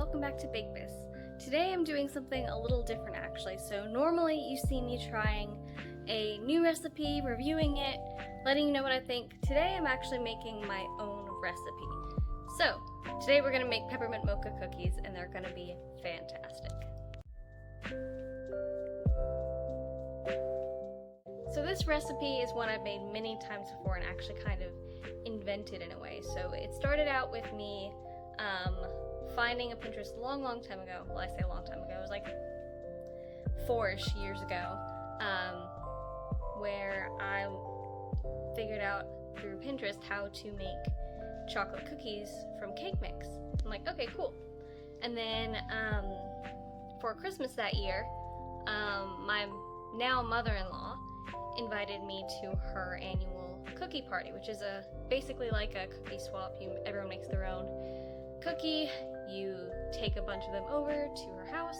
welcome back to Bake This. Today I'm doing something a little different actually. So normally you see me trying a new recipe, reviewing it, letting you know what I think. Today I'm actually making my own recipe. So today we're going to make peppermint mocha cookies and they're going to be fantastic. So this recipe is one I've made many times before and actually kind of invented in a way. So it started out with me finding a Pinterest long time ago. Well, I say a long time ago, it was like 4-ish years ago, where I figured out through Pinterest how to make chocolate cookies from cake mix. I'm like, okay, cool. And then for Christmas that year, my now mother-in-law invited me to her annual cookie party, which is basically like a cookie swap. Everyone makes their own cookie. You take a bunch of them over to her house.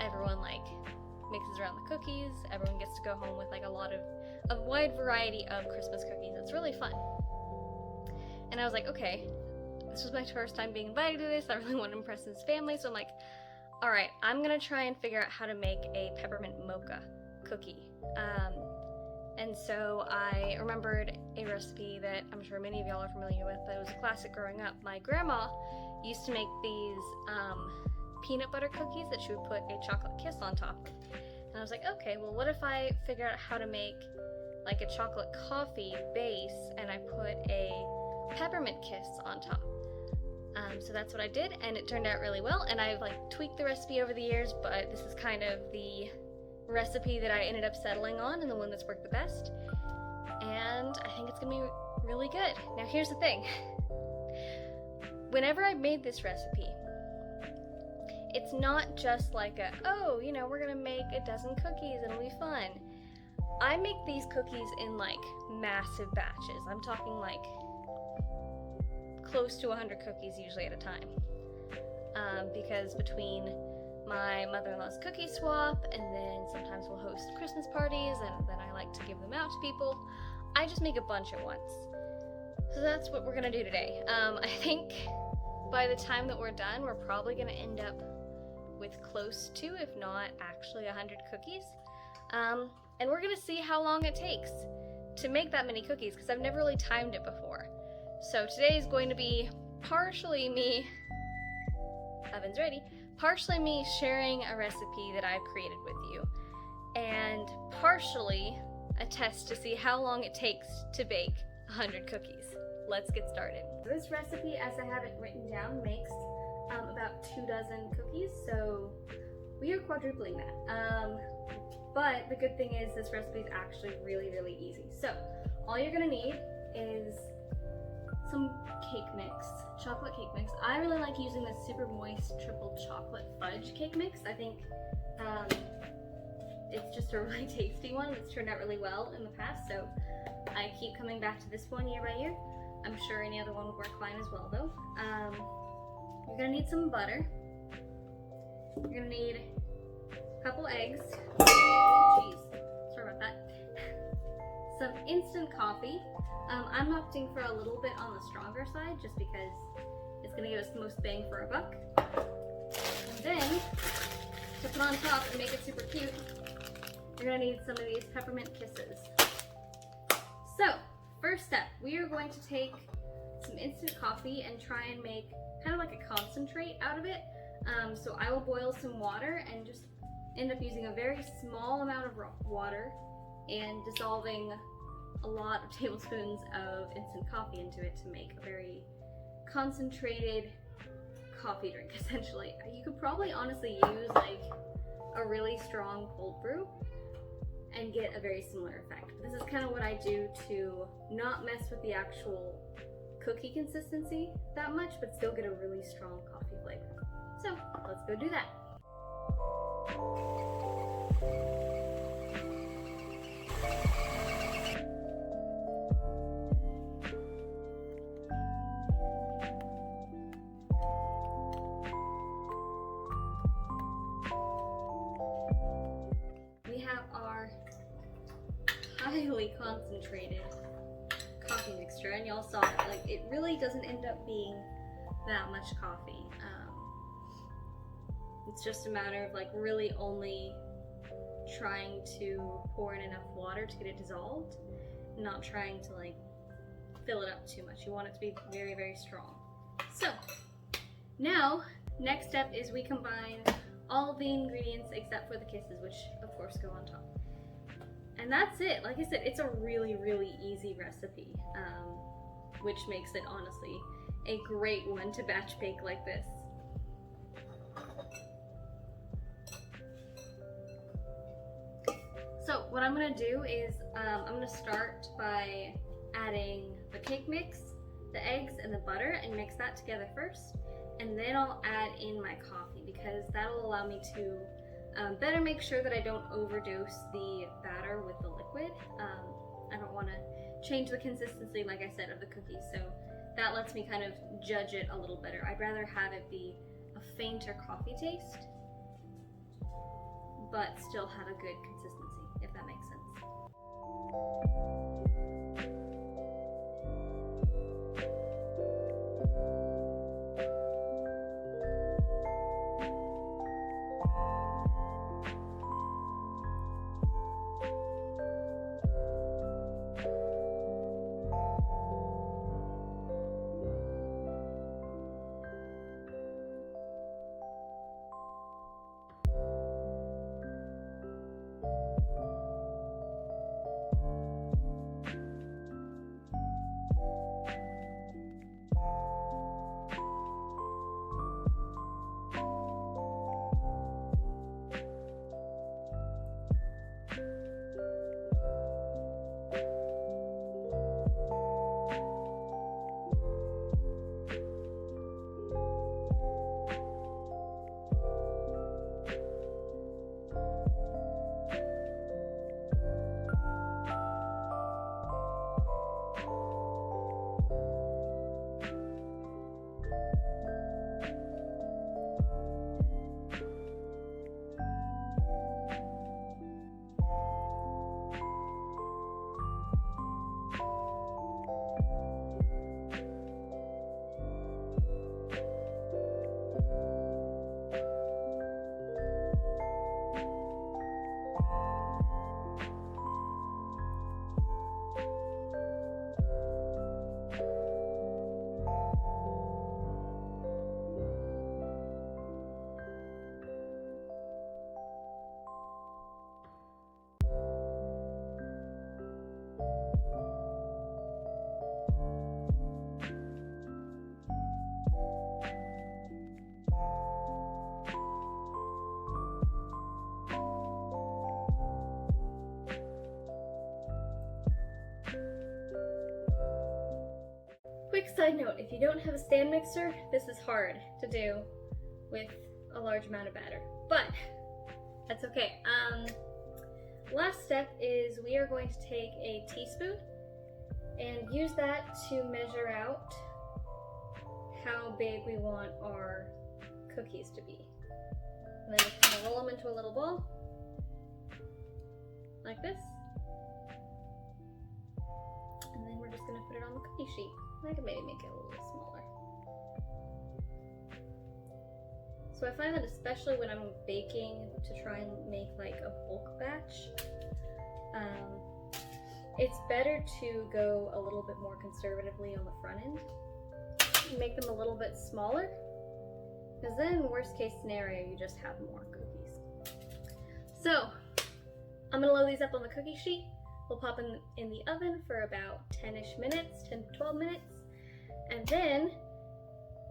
Everyone mixes around the cookies. Everyone gets to go home with a wide variety of Christmas cookies. It's really fun. And I was like, okay, this was my first time being invited to this. I really want to impress his family, so I'm like, all right, I'm gonna try and figure out how to make a peppermint mocha cookie. And so I remembered a recipe that I'm sure many of y'all are familiar with, but it was a classic growing up. My grandma used to make these peanut butter cookies that she would put a chocolate kiss on top of. And I was like, okay, well, what if I figure out how to make like a chocolate coffee base and I put a peppermint kiss on top? So that's what I did, and it turned out really well. And I've tweaked the recipe over the years, but this is kind of the recipe that I ended up settling on and the one that's worked the best. And I think it's gonna be really good. Now here's the thing. Whenever I made this recipe, it's not just like we're gonna make a dozen cookies and it'll be fun. I make these cookies in massive batches. I'm talking close to 100 cookies usually at a time. Because between my mother-in-law's cookie swap, and then sometimes we'll host Christmas parties, and then I like to give them out to people, I just make a bunch at once. So that's what we're gonna do today. I think by the time that we're done, we're probably gonna end up with close to, if not actually 100 cookies. And we're gonna see how long it takes to make that many cookies, because I've never really timed it before. So today is going to be partially me, oven's ready, partially me sharing a recipe that I've created with you, and partially a test to see how long it takes to bake 100 cookies. Let's get started. This recipe, as I have it written down, makes about 2 dozen cookies, so we are quadrupling that. But the good thing is this recipe is actually really easy. So all you're gonna need is some cake mix, chocolate cake mix. I really like using the super moist triple chocolate fudge cake mix. I think it's just a really tasty one. It's turned out really well in the past, so I keep coming back to this one year by year. I'm sure any other one would work fine as well though. You're gonna need some butter. You're gonna need a couple eggs. Jeez, sorry about that. Some instant coffee. I'm opting for a little bit on the stronger side just because it's going to give us the most bang for our buck. And then, to put on top and make it super cute, you're going to need some of these peppermint kisses. So, first step, we are going to take some instant coffee and try and make kind of like a concentrate out of it. So I will boil some water and just end up using a very small amount of water and dissolving a lot of tablespoons of instant coffee into it to make a very concentrated coffee drink, essentially. You could probably honestly use a really strong cold brew and get a very similar effect. This is kind of what I do to not mess with the actual cookie consistency that much, but still get a really strong coffee flavor. So let's go do that. Highly concentrated coffee mixture, and y'all saw it, it really doesn't end up being that much coffee. It's just a matter of like really only trying to pour in enough water to get it dissolved, not trying to like fill it up too much. You want it to be very, very strong. So now, next step is we combine all the ingredients except for the kisses, which of course go on top. And that's it. Like I said, it's a really, really easy recipe, which makes it honestly a great one to batch bake like this. So what I'm gonna do is I'm gonna start by adding the cake mix, the eggs, and the butter, and mix that together first. And then I'll add in my coffee because that'll allow me to better make sure that I don't overdose the batter with the liquid. I don't want to change the consistency, like I said, of the cookies, so that lets me kind of judge it a little better. I'd rather have it be a fainter coffee taste, but still have a good consistency, if that makes sense. Quick side note, if you don't have a stand mixer, this is hard to do with a large amount of batter, but that's okay. Last step is we are going to take a teaspoon and use that to measure out how big we want our cookies to be. And then just kind of roll them into a little ball, like this. And then we're just gonna put it on the cookie sheet. I could maybe make it a little smaller. So I find that especially when I'm baking to try and make like a bulk batch, it's better to go a little bit more conservatively on the front end. Make them a little bit smaller, because then worst case scenario, you just have more cookies. So I'm gonna load these up on the cookie sheet. We'll pop them in the oven for about 10-ish minutes, 10 to 12 minutes, and then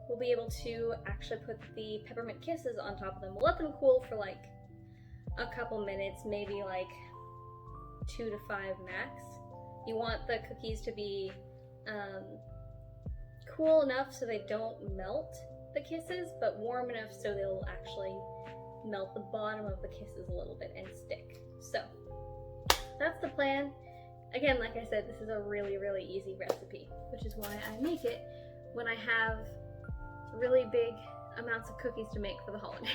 we'll be able to actually put the peppermint kisses on top of them. We'll let them cool for like a couple minutes, maybe like 2 to 5 max. You want the cookies to be cool enough so they don't melt the kisses, but warm enough so they'll actually melt the bottom of the kisses a little bit and stick. So that's the plan. Again, like I said, this is a really, really easy recipe, which is why I make it when I have really big amounts of cookies to make for the holidays.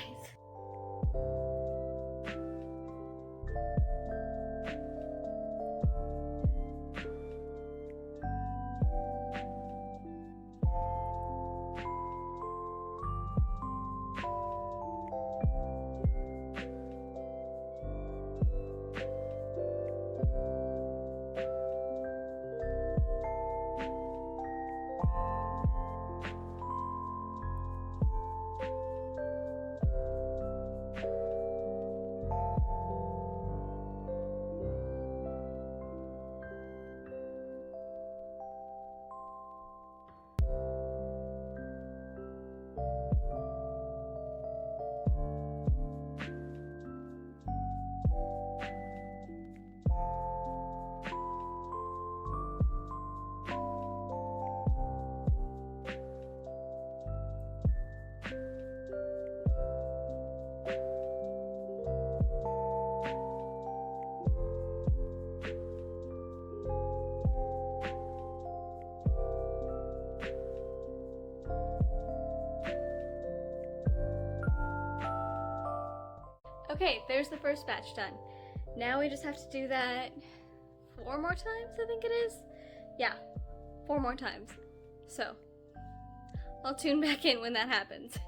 Okay, there's the first batch done. Now we just have to do that 4 more times, I think it is. Yeah, 4 more times. So, I'll tune back in when that happens.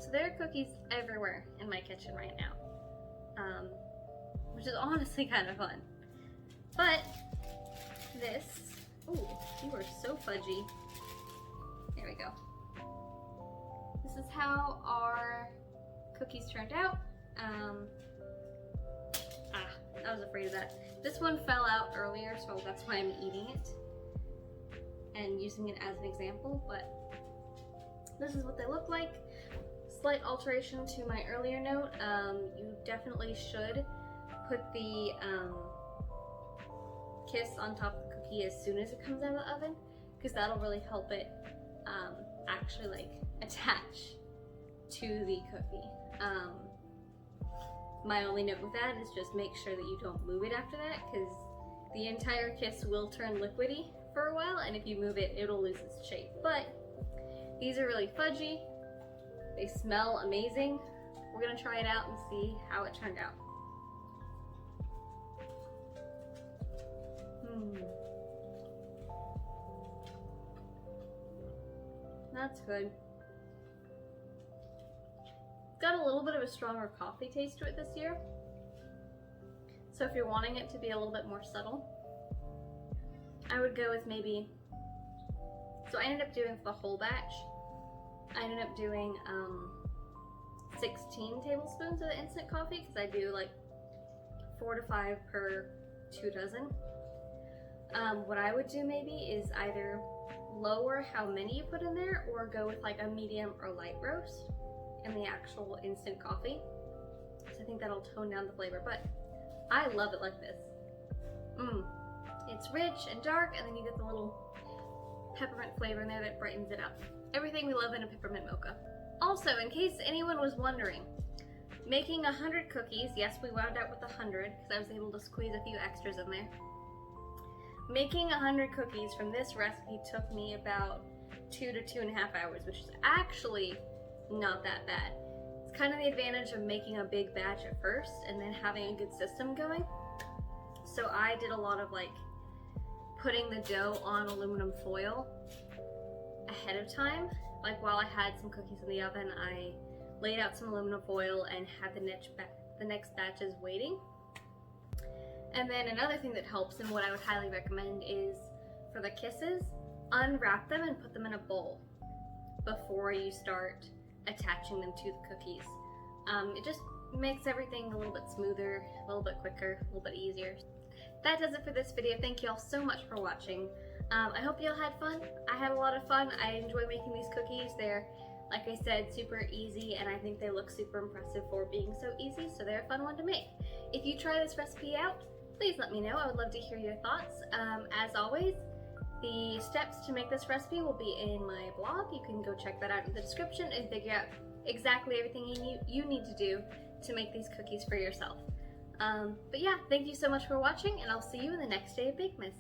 So there are cookies everywhere in my kitchen right now, which is honestly kind of fun. But this, ooh, you are so fudgy. There we go. This is how our cookies turned out. I was afraid of that. This one fell out earlier, so that's why I'm eating it and using it as an example, but this is what they look like. Slight alteration to my earlier note. You definitely should put the kiss on top of the cookie as soon as it comes out of the oven, because that'll really help it actually like attach to the cookie. My only note with that is just make sure that you don't move it after that, because the entire kiss will turn liquidy for a while, and if you move it, it'll lose its shape. But these are really fudgy. They smell amazing. We're gonna try it out and see how it turned out. That's good. Got a little bit of a stronger coffee taste to it this year. So if you're wanting it to be a little bit more subtle, I would go with maybe, so I ended up doing for the whole batch, I ended up doing 16 tablespoons of the instant coffee, because I do like 4 to 5 per 2 dozen. What I would do maybe is either lower how many you put in there, or go with like a medium or light roast in the actual instant coffee. So I think that'll tone down the flavor, but I love it like this. It's rich and dark, and then you get the little peppermint flavor in there that brightens it up. Everything we love in a peppermint mocha. Also, in case anyone was wondering, making 100 cookies, yes, we wound up with 100 because I was able to squeeze a few extras in there. Making 100 cookies from this recipe took me about 2 to 2.5 hours, which is actually not that bad. It's kind of the advantage of making a big batch at first and then having a good system going. So I did a lot of like putting the dough on aluminum foil ahead of time. Like while I had some cookies in the oven, I laid out some aluminum foil and had the next batches waiting. And then another thing that helps, and what I would highly recommend, is for the kisses, unwrap them and put them in a bowl before you start attaching them to the cookies. It just makes everything a little bit smoother, a little bit quicker, a little bit easier. That does it for this video. Thank you all so much for watching. I hope you all had fun. I had a lot of fun. I enjoy making these cookies. They're, like I said, super easy, and I think they look super impressive for being so easy, so they're a fun one to make. If you try this recipe out, please let me know. I would love to hear your thoughts. As always, the steps to make this recipe will be in my blog. You can go check that out in the description and figure out exactly everything you need to do to make these cookies for yourself. But yeah, thank you so much for watching, and I'll see you in the next day of Bakemas.